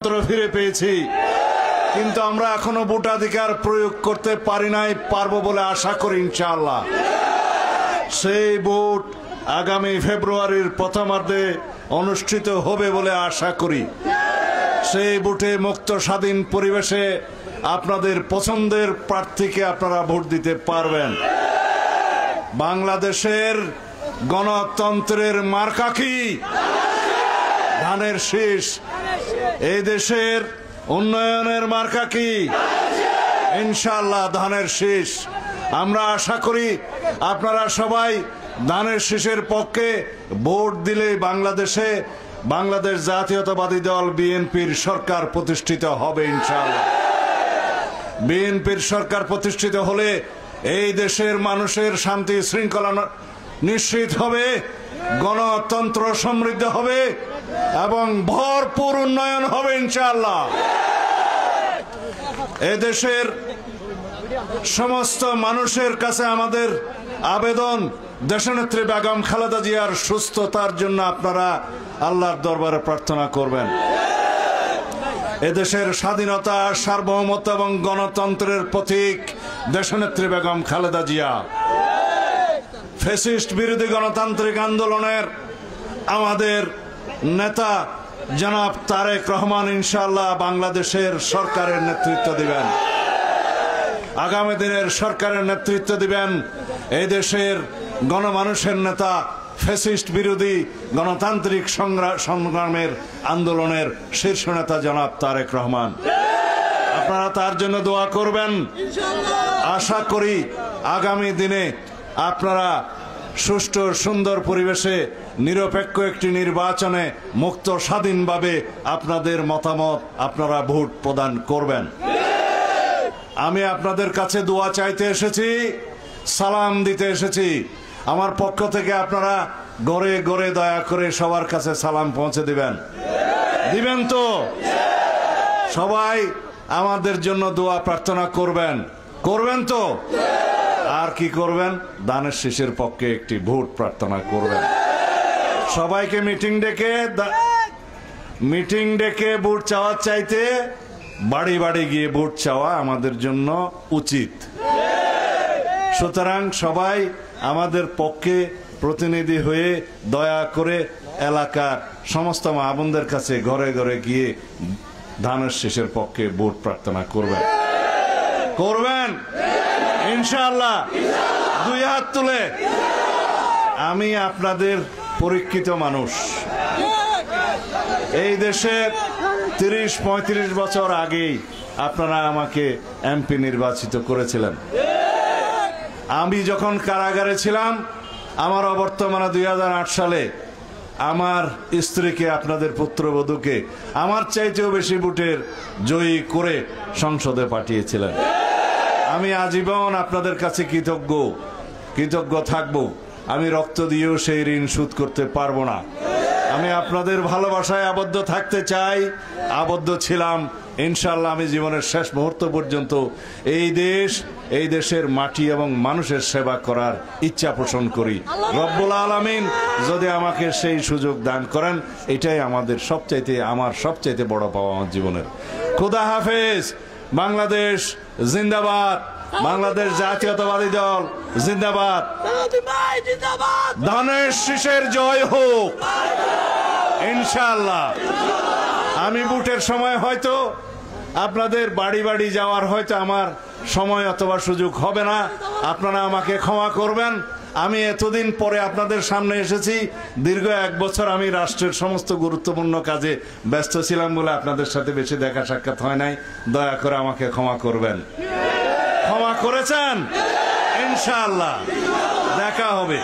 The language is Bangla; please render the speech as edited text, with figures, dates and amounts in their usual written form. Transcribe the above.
ফিরে পেয়েছি, কিন্তু আমরা এখনো ভোটাধিকার প্রয়োগ করতে পারি নাই, পারবো বলে আশা করি ইনশাআল্লাহ। সেই ভোট আগামী ফেব্রুয়ারির প্রথমার্ধে অনুষ্ঠিত হবে বলে আশা করি। সেই ভোটে মুক্ত স্বাধীন পরিবেশে আপনাদের পছন্দের প্রার্থীকে আপনারা ভোট দিতে পারবেন। বাংলাদেশের গণতন্ত্রের মার্কা কি? ধানের শীষ। এই দেশের উন্নয়নের মার্কা কি? ইনশাআল্লাহ ধানের শীষ। আমরা আশা করি আপনারা সবাই ধানের শীষের পক্ষে ভোট দিলে বাংলাদেশ জাতীয়তাবাদী দল বিএনপির সরকার প্রতিষ্ঠিত হবে ইনশাআল্লাহ। বিএনপির সরকার প্রতিষ্ঠিত হলে এই দেশের মানুষের শান্তি শৃঙ্খলা নিশ্চিত হবে, গণতন্ত্র সমৃদ্ধ হবে এবং ভরপুর উন্নয়ন হবে ইনশাআল্লাহ। এদেশের সমস্ত মানুষের কাছে আমাদের আবেদন, দেশনেত্রী বেগম খালেদা জিয়ার সুস্থতার জন্য আপনারা আল্লাহর দরবারে প্রার্থনা করবেন। এদেশের স্বাধীনতা, সার্বভৌমত্ব এবং গণতন্ত্রের প্রতীক দেশনেত্রী বেগম খালেদা জিয়া। ফ্যাসিস্ট বিরোধী গণতান্ত্রিক আন্দোলনের আমাদের নেতা জনাব তারেক রহমান ইনশাআল্লাহ বাংলাদেশের সরকারের নেতৃত্ব দিবেন, আগামী দিনের সরকারের নেতৃত্ব দিবেন এই দেশের গণমানুষের নেতা, ফ্যাসিস্ট বিরোধী গণতান্ত্রিক সংগ্রামের আন্দোলনের শীর্ষ নেতা জনাব তারেক রহমান। আপনারা তার জন্য দোয়া করবেন। আশা করি আগামী দিনে আপনারা সুষ্ঠু সুন্দর পরিবেশে নিরপেক্ষ একটি নির্বাচনে মুক্ত স্বাধীনভাবে আপনাদের মতামত আপনারা ভোট প্রদান করবেন। আমি আপনাদের কাছে দোয়া চাইতে এসেছি, সালাম দিতে এসেছি। আমার পক্ষ থেকে আপনারা গড়ে গড়ে দয়া করে সবার কাছে সালাম পৌঁছে দিবেন তো? সবাই আমাদের জন্য দোয়া প্রার্থনা করবেন তো? আর কি করবেন? ধানের শীষের পক্ষে একটি ভোট প্রার্থনা করবেন। সবাইকে মিটিং ডেকে ভোট চাওয়ার চাইতে বাড়ি বাড়ি গিয়ে ভোট চাওয়া আমাদের জন্য উচিত। সুতরাং সবাই আমাদের পক্ষে প্রতিনিধি হয়ে দয়া করে এলাকার সমস্ত মা বোনদের কাছে ঘরে ঘরে গিয়ে ধানের শীষের পক্ষে ভোট প্রার্থনা করবেন ইনশাআল্লাহ। দুই হাত তুলে। আমি আপনাদের পরীক্ষিত মানুষ। এই দেশের 30-35 বছর আগেই আপনারা আমাকে এমপি নির্বাচিত করেছিলেন। আমি যখন কারাগারে ছিলাম, আমার অবর্তমানে 2008 সালে আমার স্ত্রীকে, আপনাদের পুত্রবধূকে আমার চাইতেও বেশি ভোটের জয়ী করে সংসদে পাঠিয়েছিলেন। আমি আজীবন আপনাদের কাছে কৃতজ্ঞ থাকব। আমি রক্ত দিয়েও সেই ঋণ শোধ করতে পারবো না। আমি আপনাদের ভালোবাসায় আবদ্ধ থাকতে চাই, আবদ্ধ ছিলাম। ইনশাআল্লাহ আমি জীবনের শেষ মুহূর্ত পর্যন্ত এই দেশের মাটি এবং মানুষের সেবা করার ইচ্ছা পোষণ করি। রব্বুল আলামিন যদি আমাকে সেই সুযোগ দান করেন, এটাই আমার সবচাইতে বড় পাওয়া আমার জীবনের। খোদা হাফেজ। বাংলাদেশ জিন্দাবাদ। বাংলাদেশ জাতীয়তাবাদী দল জিন্দাবাদ। ধানের শীষের জয় হোক ইনশাআল্লাহ। আমি ভোটের সময় হয়তো আপনাদের বাড়ি বাড়ি যাওয়ার হয়তো আমার সময় অথবা সুযোগ হবে না, আপনারা আমাকে ক্ষমা করবেন। আমি এতদিন পরে আপনাদের সামনে এসেছি। দীর্ঘ 1 বছর আমি রাষ্ট্রের সমস্ত গুরুত্বপূর্ণ কাজে ব্যস্ত ছিলাম বলে আপনাদের সাথে বেশি দেখা সাক্ষাৎ হয় নাই। দয়া করে আমাকে ক্ষমা করবেন। ক্ষমা করেছেন? ইনশাআল্লাহ দেখা হবে।